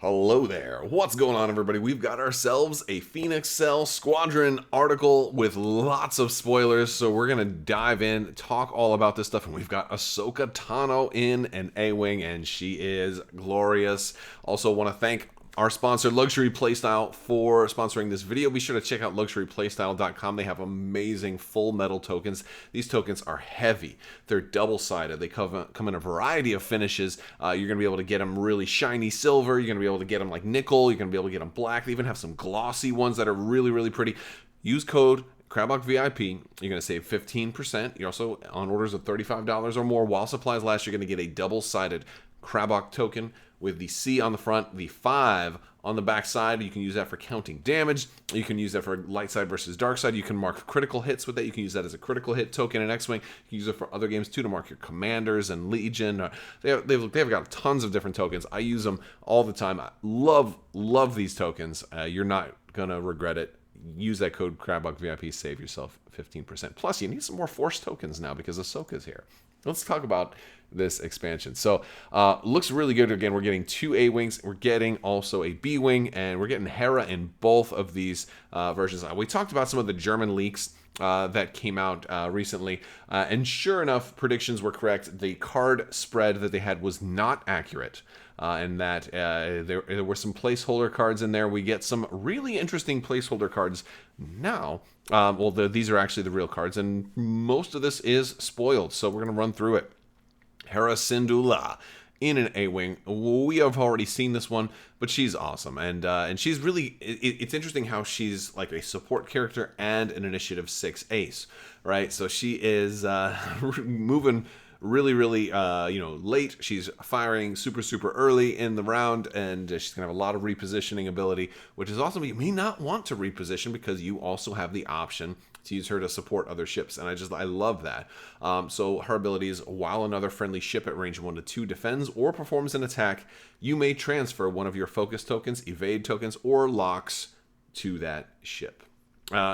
Hello there. What's going on, everybody? We've got ourselves a Phoenix Cell Squadron article with lots of spoilers, so we're going to dive in, talk all about this stuff, and we've got Ahsoka Tano in an A-Wing, and she is glorious. Also want to thank our sponsor, Luxury Playstyle, for sponsoring this video. Be sure to check out luxuryplaystyle.com. They have amazing full metal tokens. These tokens are heavy. They're double-sided. They come in a variety of finishes. You're going to be able to get them really shiny silver. You're going to be able to get them like nickel. You're going to be able to get them black. They even have some glossy ones that are really, really pretty. Use code Crabbok VIP. You're going to save 15%. You're also on orders of $35 or more while supplies last. You're going to get a double-sided Crabbok token with the C on the front, the 5 on the back side. You can use that for counting damage. You can use that for light side versus dark side. You can mark critical hits with that. You can use that as a critical hit token in X-Wing. You can use it for other games too, to mark your commanders and Legion. They've got tons of different tokens. I use them all the time. I love these tokens. You're not going to regret it. Use that code Crabbok VIP, save yourself 15%. Plus, you need some more Force tokens now because Ahsoka's here. Let's talk about this expansion. So, looks really good. Again, we're getting 2 A-Wings. We're getting also a B-Wing, and we're getting Hera in both of these versions. We talked about some of the German leaks that came out recently, and sure enough, predictions were correct. The card spread that they had was not accurate, and that there were some placeholder cards in there. We get some really interesting placeholder cards now. These are actually the real cards, and most of this is spoiled, so we're going to run through it. Hera Syndulla in an A-Wing. We have already seen this one, but she's awesome, and she's really. It's interesting how she's like a support character and an Initiative 6 ace, right? So she is moving really late. She's firing super early in the round, and she's gonna have a lot of repositioning ability, which is awesome. You may not want to reposition because you also have the option to use her to support other ships, and I love that. So her ability is, while another friendly ship at range 1 to 2 defends or performs an attack, you may transfer one of your focus tokens, evade tokens, or locks to that ship.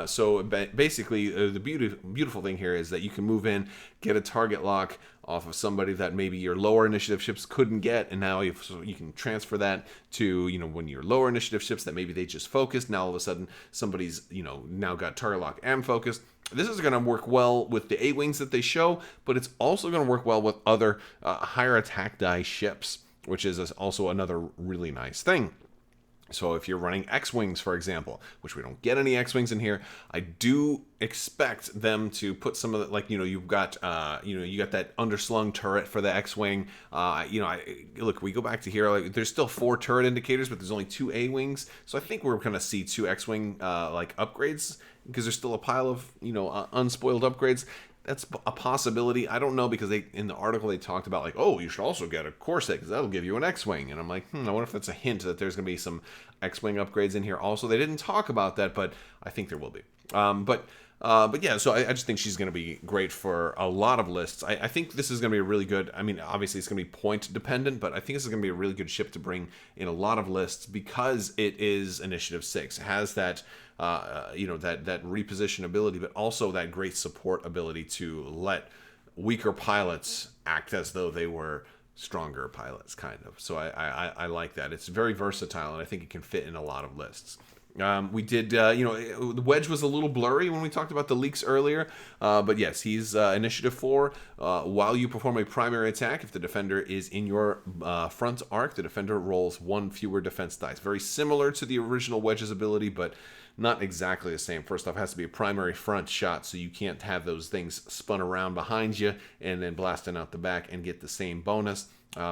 So basically, the beautiful thing here is that you can move in, get a target lock off of somebody that maybe your lower initiative ships couldn't get, and now you can transfer that to, when your lower initiative ships that maybe they just focused, now all of a sudden somebody's, now got target lock and focus. This is going to work well with the A-Wings that they show, but it's also going to work well with other higher attack die ships, which is also another really nice thing. So if you're running X-Wings, for example, which we don't get any X-Wings in here, I do expect them to put some of the, like, you've got, you got that underslung turret for the X-Wing. Look, we go back to here, like, there's still 4 turret indicators, but there's only 2 A-Wings. So I think we're going to see 2 X-Wing, upgrades, because there's still a pile of, unspoiled upgrades. That's a possibility. I don't know, because in the article they talked about, like, oh, you should also get a Corset because that'll give you an X-Wing. And I'm like, I wonder if that's a hint that there's going to be some X-Wing upgrades in here also. They didn't talk about that, but I think there will be. But yeah, so I just think she's going to be great for a lot of lists. I think this is going to be a really good, obviously it's going to be point dependent, but I think this is going to be a really good ship to bring in a lot of lists because it is Initiative 6. It has that, that reposition ability, but also that great support ability to let weaker pilots act as though they were stronger pilots, kind of. So I like that. It's very versatile, and I think it can fit in a lot of lists. We did, the Wedge was a little blurry when we talked about the leaks earlier, but yes, he's Initiative 4. While you perform a primary attack, if the defender is in your front arc, the defender rolls 1 fewer defense dice. Very similar to the original Wedge's ability, but not exactly the same. First off, it has to be a primary front shot, so you can't have those things spun around behind you and then blasting out the back and get the same bonus.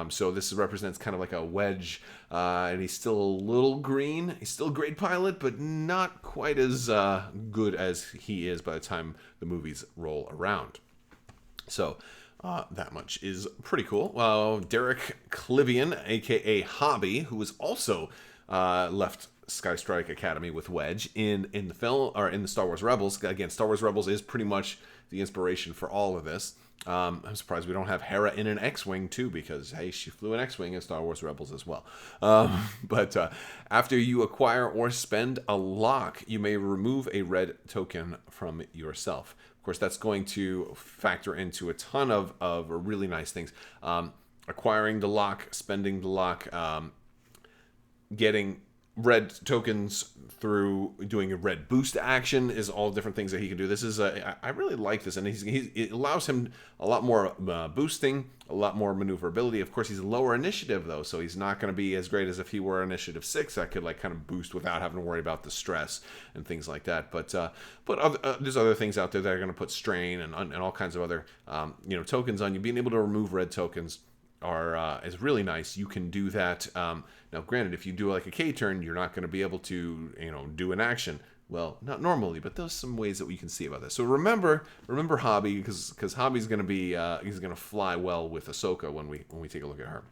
So this represents kind of like a Wedge, and he's still a little green. He's still a great pilot, but not quite as good as he is by the time the movies roll around. So that much is pretty cool. Derek Clivian, aka Hobby, who was also left Sky Strike Academy with Wedge in the film, or in the Star Wars Rebels. Again, Star Wars Rebels is pretty much the inspiration for all of this. I'm surprised we don't have Hera in an X-Wing too, because hey, she flew an X-Wing in Star Wars Rebels as well. But after you acquire or spend a lock, you may remove a red token from yourself. Of course, that's going to factor into a ton of really nice things. Acquiring the lock, spending the lock. getting red tokens through doing a red boost action is all different things that he can do. This is I really like this, and it allows him a lot more boosting, a lot more maneuverability. Of course, he's lower initiative though, so he's not going to be as great as if he were initiative 6. That could like kind of boost without having to worry about the stress and things like that. But there's other things out there that are going to put strain and all kinds of other tokens on you. Being able to remove red tokens is really nice. You can do that. Now, granted, if you do like a K turn, you're not going to be able to do an action. Well, not normally, but there's some ways that we can see about this. So remember Hobby, because Hobby's going to be he's going to fly well with Ahsoka when we take a look at her.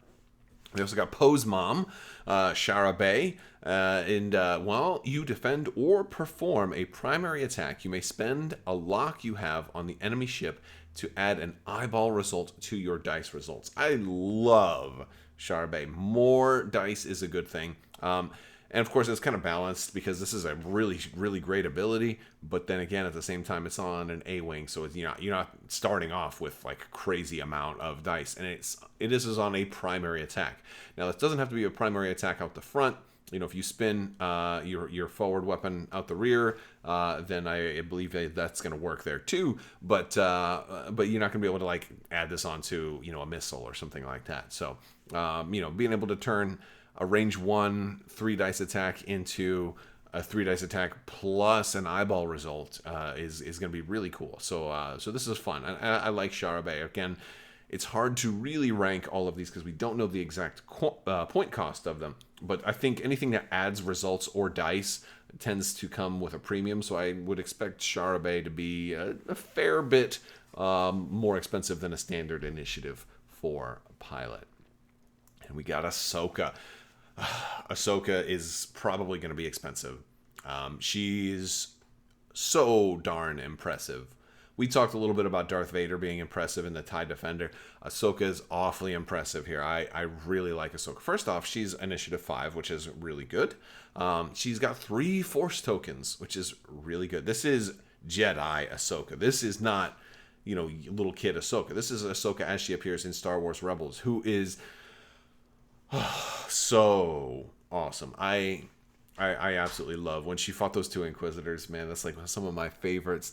We also got Poe's mom, Shara Bay, and while you defend or perform a primary attack, you may spend a lock you have on the enemy ship to add an eyeball result to your dice results. I love Shara Bay. More dice is a good thing. And of course, it's kind of balanced because this is a really, really great ability. But then again, at the same time, it's on an A-wing, so it's, you're not starting off with like a crazy amount of dice, and it is on a primary attack. Now, this doesn't have to be a primary attack out the front. If you spin your forward weapon out the rear, then I believe that's going to work there too. But you're not going to be able to like add this onto a missile or something like that. So being able to turn a range 1 3 dice attack into a 3 dice attack plus an eyeball result is going to be really cool. So this is fun. I like Shara Bay. Again, it's hard to really rank all of these because we don't know the exact point cost of them. But I think anything that adds results or dice tends to come with a premium. So I would expect Shara Bay to be a fair bit more expensive than a standard initiative for a pilot. And we got Ahsoka. Ahsoka is probably going to be expensive. She's so darn impressive. We talked a little bit about Darth Vader being impressive in the TIE Defender. Ahsoka is awfully impressive here. I really like Ahsoka. First off, she's Initiative 5, which is really good. She's got 3 Force tokens, which is really good. This is Jedi Ahsoka. This is not, little kid Ahsoka. This is Ahsoka as she appears in Star Wars Rebels, who is so awesome. I absolutely love when she fought those 2 Inquisitors, man. That's like some of my favorite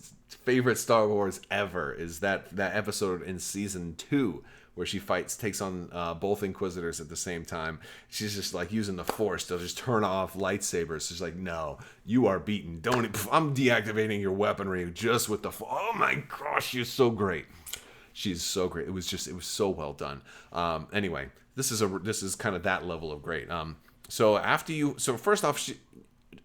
Star Wars ever, is that episode in season 2 where she takes on both Inquisitors at the same time. She's just like using the Force to just turn off lightsabers. She's like, no, you are beaten. I'm deactivating your weaponry just with the Oh my gosh, she's so great. She's so great. It was so well done. Anyway, this is kind of that level of great. So first off,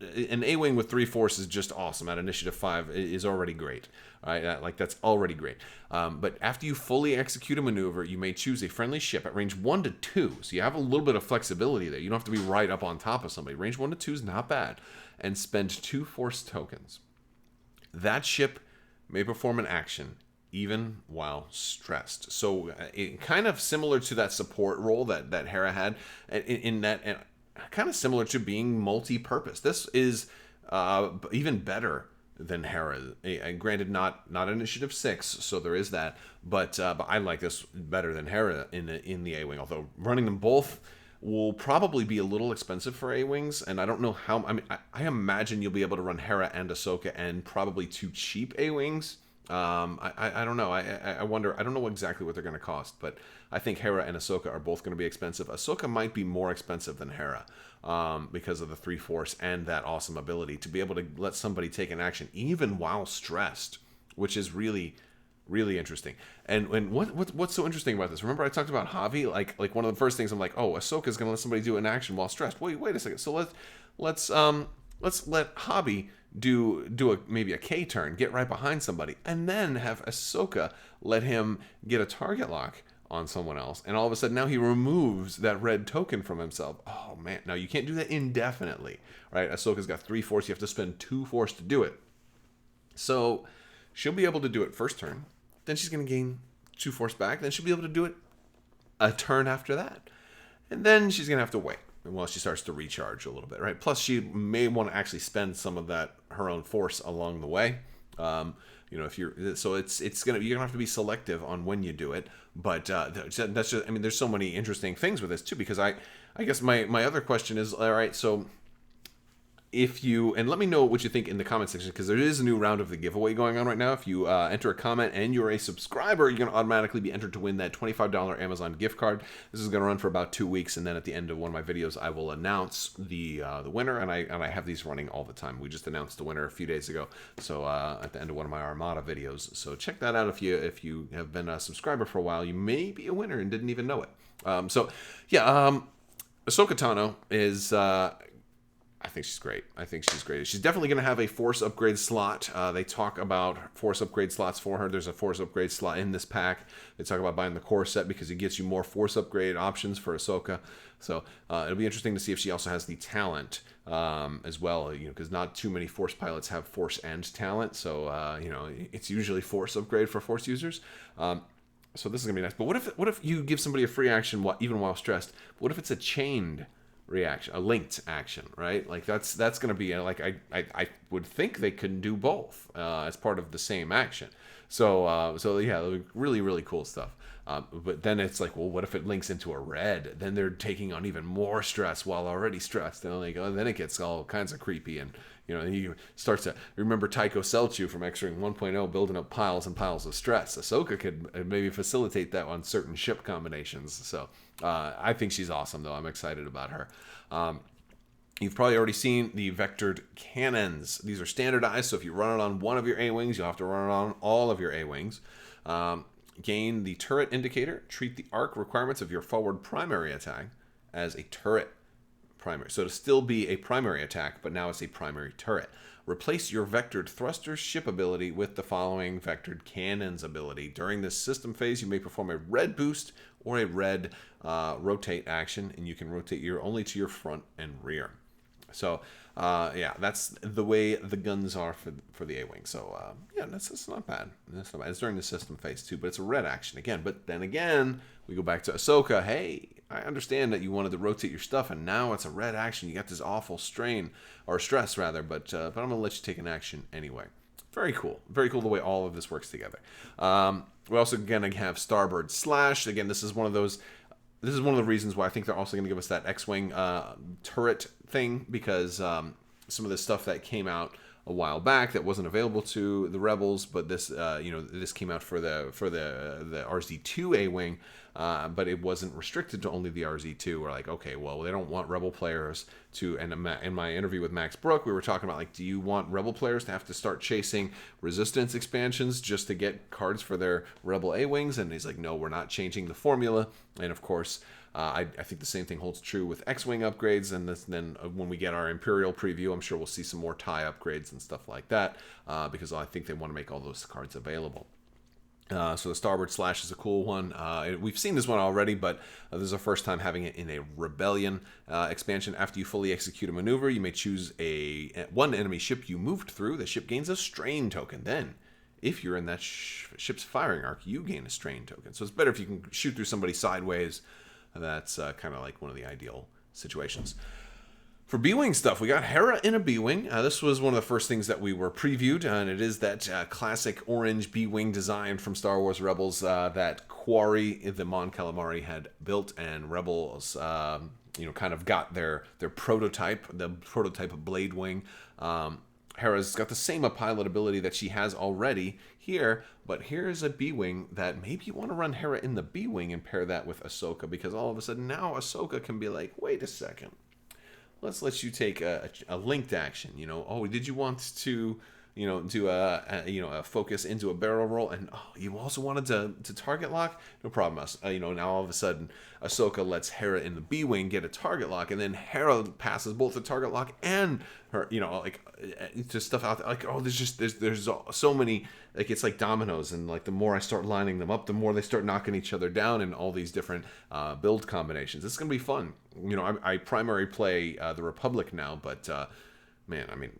an A-wing with 3 Force is just awesome. At Initiative 5 is already great. Right? Like that's already great. But after you fully execute a maneuver, you may choose a friendly ship at range 1 to 2. So you have a little bit of flexibility there. You don't have to be right up on top of somebody. Range 1 to 2 is not bad. And spend 2 Force tokens. That ship may perform an action even while stressed. So it kind of similar to that support role that Hera had, in that, and kind of similar to being multi-purpose. This is even better than Hera. And granted, not Initiative 6, so there is that. But I like this better than Hera in the A-wing. Although running them both will probably be a little expensive for A-wings, and I don't know how. I mean, I imagine you'll be able to run Hera and Ahsoka and probably 2 cheap A-wings. I don't know. I wonder. I don't know exactly what they're going to cost, but I think Hera and Ahsoka are both going to be expensive. Ahsoka might be more expensive than Hera because of the 3 Force and that awesome ability to be able to let somebody take an action even while stressed, which is really, really interesting. And what's so interesting about this? Remember I talked about Javi? Like one of the first things I'm like, oh, Ahsoka's going to let somebody do an action while stressed. Wait a second. So let's let Javi do maybe a K turn, get right behind somebody, and then have Ahsoka let him get a target lock on someone else, and all of a sudden now he removes that red token from himself. Oh man, now you can't do that indefinitely, right? Ahsoka's got 3 Force, you have to spend 2 Force to do it. So she'll be able to do it first turn, then she's going to gain 2 Force back, then she'll be able to do it a turn after that, and then she's going to have to wait while she starts to recharge a little bit, right? Plus, she may want to actually spend some of that her own Force along the way. If you're you're gonna have to be selective on when you do it. But that's just, I mean, there's so many interesting things with this too, because I I guess my other question is, all right, so if you, and let me know what you think in the comment section, because there is a new round of the giveaway going on right now. If you enter a comment and you're a subscriber, you're going to automatically be entered to win that $25 Amazon gift card. This is going to run for about 2 weeks, and then at the end of one of my videos, I will announce the winner, and I have these running all the time. We just announced the winner a few days ago, so at the end of one of my Armada videos. So check that out if you have been a subscriber for a while. You may be a winner and didn't even know it. Ahsoka Tano is... I think she's great. She's definitely going to have a Force upgrade slot. They talk about Force upgrade slots for her. There's a Force upgrade slot in this pack. They talk about buying the core set because it gets you more Force upgrade options for Ahsoka. So it'll be interesting to see if she also has the talent as well, because not too many Force pilots have Force and talent. So, it's usually Force upgrade for Force users. So this is going to be nice. But what if you give somebody a free action even while stressed? What if it's a chained reaction, a linked action, right? Like that's going to be like I would think they can do both as part of the same action. So yeah, really really cool stuff. But then it's like, well, what if it links into a red? Then they're taking on even more stress while already stressed. And then it gets all kinds of creepy, and you start to remember Tycho Selchu from X-Wing 1.0 building up piles and piles of stress. Ahsoka could maybe facilitate that on certain ship combinations. So I think she's awesome, though. I'm excited about her. You've probably already seen the vectored cannons. These are standardized, so if you run it on one of your A-Wings, you'll have to run it on all of your A-Wings. Gain the turret indicator. Treat the arc requirements of your forward primary attack as a turret primary. So it'll still be a primary attack, but now it's a primary turret. Replace your vectored thruster ship ability with the following vectored cannons ability. During this system phase, you may perform a red boost or a red rotate action, and you can rotate only to your front and rear. So, yeah, that's the way the guns are for the A-Wing. So, yeah, that's not bad. That's not bad. It's during the system phase, too, but it's a red action again. But then again, we go back to Ahsoka. Hey, I understand that you wanted to rotate your stuff, and now it's a red action. You got this awful strain, or stress, rather, but I'm going to let you take an action anyway. Very cool. Very cool the way all of this works together. We also, again, have Starboard Slash. Again, this is one of the reasons why I think they're also going to give us that X-Wing turret thing, because some of the stuff that came out a while back that wasn't available to the Rebels, but this this came out for the RZ2 A-Wing, but it wasn't restricted to only the RZ2. We're like, okay, well, they don't want Rebel players to, and in my interview with Max Brook, we were talking about, like, do you want Rebel players to have to start chasing Resistance expansions just to get cards for their Rebel A-Wings? And he's like, no, we're not changing the formula. And of course, I think the same thing holds true with X-Wing upgrades, and then when we get our Imperial preview, I'm sure we'll see some more TIE upgrades and stuff like that, because I think they want to make all those cards available. So the Starboard Slash is a cool one. We've seen this one already, but this is our first time having it in a Rebellion expansion. After you fully execute a maneuver, you may choose one enemy ship you moved through. The ship gains a strain token. Then, if you're in that ship's firing arc, you gain a strain token. So it's better if you can shoot through somebody sideways. That's kind of like one of the ideal situations. For BWing stuff, we got Hera in a BWing. This was one of the first things that we were previewed, and it is that classic orange BWing design from Star Wars Rebels that Quarry, the Mon Calamari, had built, and Rebels, kind of got their prototype, the prototype of Blade Wing. Hera's got the same pilot ability that she has already here, but here's a B-Wing that maybe you want to run Hera in the B-Wing and pair that with Ahsoka, because all of a sudden now Ahsoka can be like, wait a second, let's let you take a linked action. Oh, did you want to do a focus into a barrel roll, and you also wanted to target lock? No problem. Now all of a sudden Ahsoka lets Hera in the B-Wing get a target lock, and then Hera passes both the target lock and her, just stuff out there. Like, there's so many, like, it's like dominoes, and like the more I start lining them up, the more they start knocking each other down in all these different build combinations. It's gonna be fun. I primary play the Republic now, but man, I mean,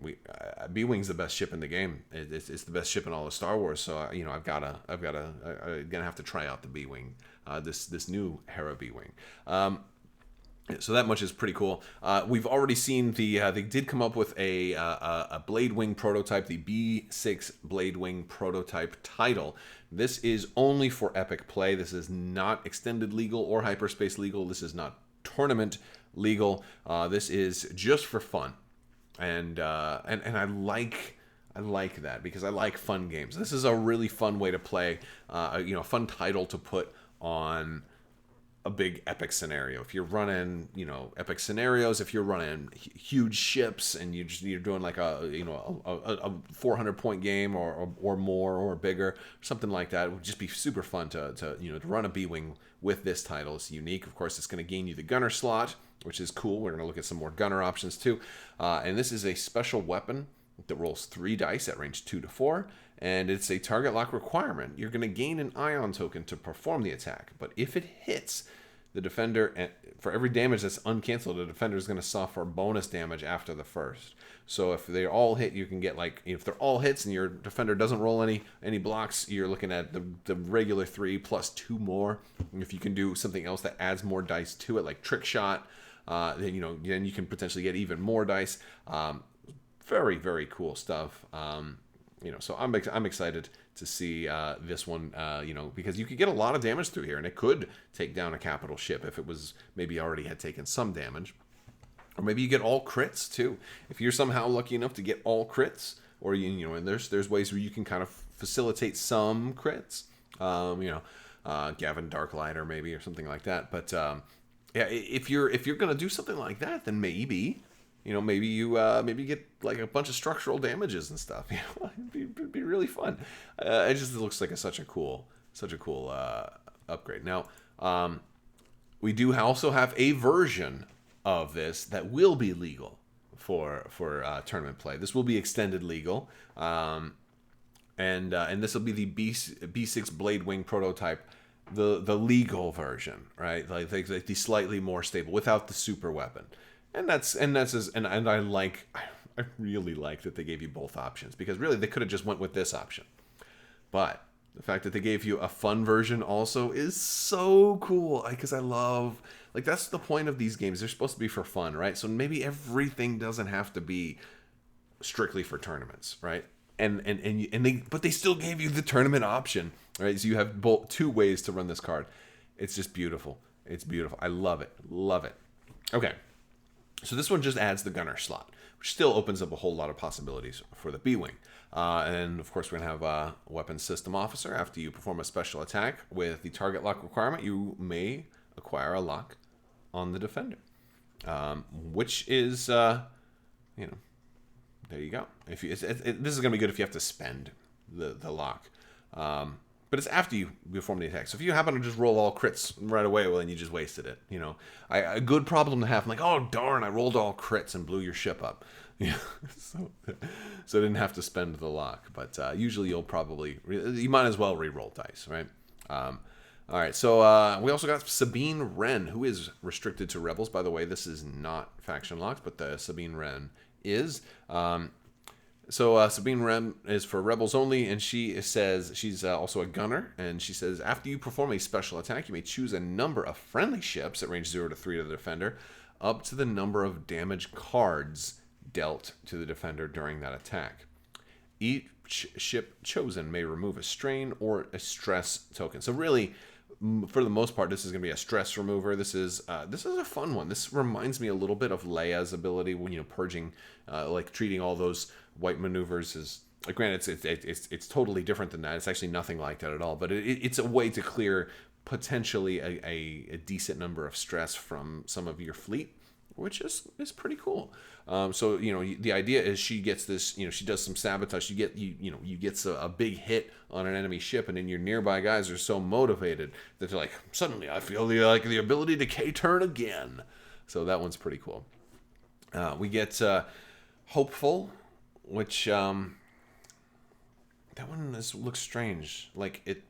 B-Wing's the best ship in the game. It's the best ship in all of Star Wars. So I'm gonna have to try out the B-Wing, this new Hera B-Wing. So that much is pretty cool. We've already seen they did come up with a Blade Wing prototype, the B6 Blade Wing prototype title. This is only for Epic play. This is not extended legal or hyperspace legal. This is not tournament legal. This is just for fun, and I like that because I like fun games. This is a really fun way to play, a fun title to put on a big epic scenario. If you're running, epic scenarios, if you're running huge ships and you're doing like a 400 point game or more or bigger, something like that, it would just be super fun to run a BWing with this title. It's unique. Of course, it's going to gain you the gunner slot, which is cool. We're going to look at some more gunner options too. And this is a special weapon that rolls 3 dice at range 2 to 4, and it's a target lock requirement. You're going to gain an ion token to perform the attack, but if it hits the defender, for every damage that's uncanceled, the defender is going to suffer bonus damage after the first. So if they all hit, you can get if they're all hits and your defender doesn't roll any blocks, you're looking at the regular 3 plus 2 more. And if you can do something else that adds more dice to it, like trick shot, then you can potentially get even more dice. Very, very cool stuff. So I'm excited to see this one, because you could get a lot of damage through here, and it could take down a capital ship if it was maybe already had taken some damage. Or maybe you get all crits too. If you're somehow lucky enough to get all crits, or and there's ways where you can kind of facilitate some crits. Gavin Darklighter maybe or something like that. But if you're gonna do something like that, then maybe you get like a bunch of structural damages and stuff. It'd be really fun. It just looks like such a cool upgrade. Now, we do also have a version of this that will be legal for tournament play. This will be extended legal, and this will be the B6 BWing prototype, the legal version, right? Like the slightly more stable without the super weapon. And I really like that they gave you both options, because really they could have just went with this option. But the fact that they gave you a fun version also is so cool, because I love, that's the point of these games. They're supposed to be for fun, right? So maybe everything doesn't have to be strictly for tournaments, right? But they still gave you the tournament option, right? So you have both 2 ways to run this card. It's just beautiful. It's beautiful. I love it. Love it. Okay. So this one just adds the gunner slot, which still opens up a whole lot of possibilities for the BWing. And of course, we're going to have a weapons system officer. After you perform a special attack with the target lock requirement, you may acquire a lock on the defender, which is, there you go. This is going to be good if you have to spend the lock. But it's after you perform the attack. So if you happen to just roll all crits right away, well, then you just wasted it. A good problem to have. I'm like, oh, darn, I rolled all crits and blew your ship up. So I didn't have to spend the lock. But usually you might as well re-roll dice, right? All right, so we also got Sabine Wren, who is restricted to Rebels. By the way, this is not faction locked, but the Sabine Wren is. So Sabine Wren is for Rebels only, and she says she's also a gunner, and she says after you perform a special attack, you may choose a number of friendly ships at range 0 to 3 to the defender, up to the number of damage cards dealt to the defender during that attack. Each ship chosen may remove a strain or a stress token. So really, for the most part, this is going to be a stress remover. This is a fun one. This reminds me a little bit of Leia's ability when purging, treating all those white maneuvers as. Granted, it's totally different than that. It's actually nothing like that at all. But it's a way to clear potentially a decent number of stress from some of your fleet, which is pretty cool. So the idea is she gets this. She does some sabotage. You get a big hit on an enemy ship, and then your nearby guys are so motivated that they're like, suddenly I feel the ability to K-turn again. So that one's pretty cool. We get Hopeful, which that one looks strange. Like it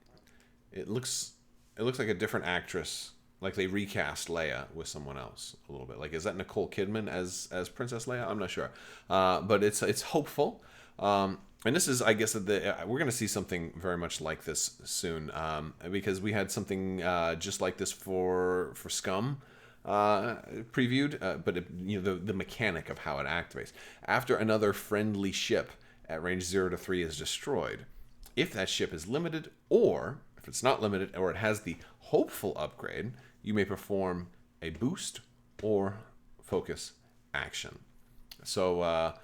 looks like a different actress. Like they recast Leia with someone else a little bit. Like, is that Nicole Kidman as Princess Leia? I'm not sure. But it's Hopeful. And this is, I guess, we're going to see something very much like this soon, because we had something just like this for Scum previewed, but the mechanic of how it activates. After another friendly ship at range 0 to 3 is destroyed, if that ship is limited, or if it's not limited, or it has the Hopeful upgrade, you may perform a boost or focus, action. So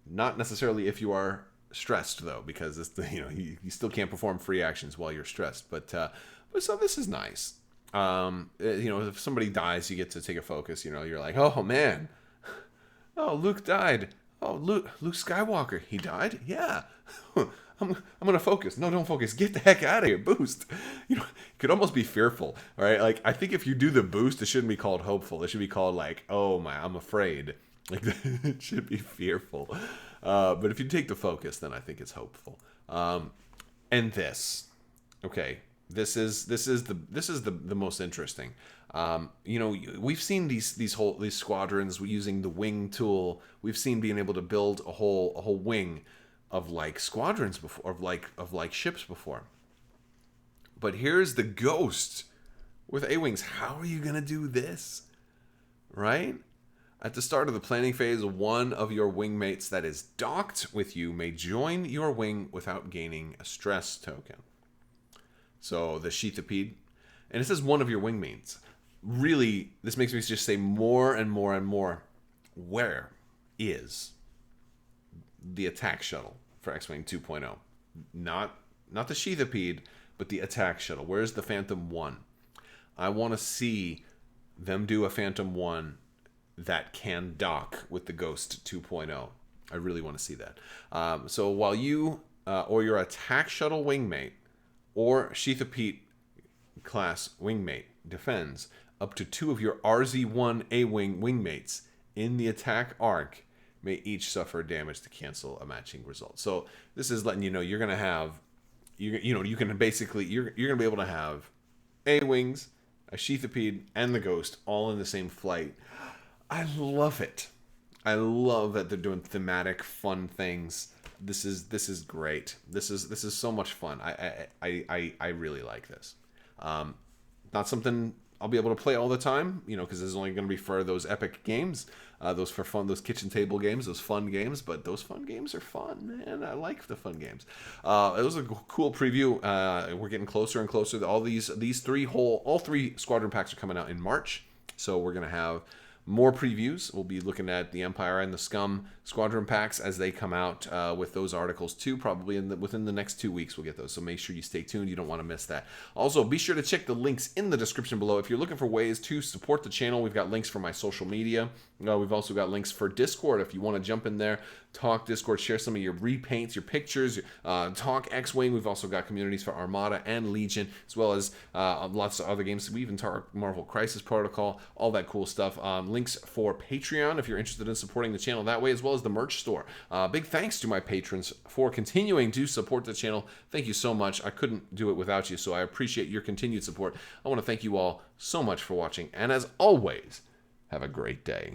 not necessarily if you are stressed though, because it's you still can't perform free actions while you're stressed. But so this is nice. If somebody dies, you get to take a focus. You're like, oh man, oh Luke died. Oh Luke Skywalker, he died. Yeah. I'm gonna focus. No, don't focus. Get the heck out of here. Boost. It could almost be fearful, right? Like, I think if you do the boost, it shouldn't be called hopeful. It should be called like, oh my, I'm afraid. Like, it should be fearful. But if you take the focus, then I think it's hopeful. And this, okay, this is the most interesting. We've seen these squadrons using the wing tool. We've seen being able to build a whole wing of like squadrons before, of like ships before. But here's the Ghost with A-Wings. How are you gonna do this? Right? At the start of the planning phase, one of your wingmates that is docked with you may join your wing without gaining a stress token. So the Sheathipede, and it says one of your wingmates. Really, this makes me just say more and more and more. Where is the attack shuttle for X-Wing 2.0? Not the Sheathipede, but the attack shuttle. Where's the Phantom 1? I want to see them do a Phantom 1 that can dock with the Ghost 2.0. I really want to see that. So while you or your attack shuttle wingmate or Sheathipede class wingmate defends, up to 2 of your RZ-1 A-Wing wingmates in the attack arc may each suffer damage to cancel a matching result. So this is letting you know you're gonna have, you're gonna be able to have A-Wings, a Sheathipede, and the Ghost all in the same flight. I love it. I love that they're doing thematic, fun things. This is great. This is so much fun. I really like this. Not something I'll be able to play all the time, because this is only going to be for those epic games, those kitchen table games, those fun games. But those fun games are fun, man. I like the fun games. It was a cool preview. We're getting closer and closer. All three squadron packs are coming out in March, so we're gonna have more previews. We'll be looking at the Empire and the Scum squadron packs as they come out with those articles too. Probably within the next 2 weeks we'll get those. So make sure you stay tuned. You don't want to miss that. Also, be sure to check the links in the description below. If you're looking for ways to support the channel, we've got links for my social media. We've also got links for Discord if you want to jump in there, talk Discord, share some of your repaints, your pictures, talk X-Wing. We've also got communities for Armada and Legion, as well as lots of other games. We even talk Marvel Crisis Protocol, all that cool stuff. Links for Patreon if you're interested in supporting the channel that way, as well as the merch store. Big thanks to my patrons for continuing to support the channel. Thank you so much. I couldn't do it without you, so I appreciate your continued support. I want to thank you all so much for watching, and as always, have a great day.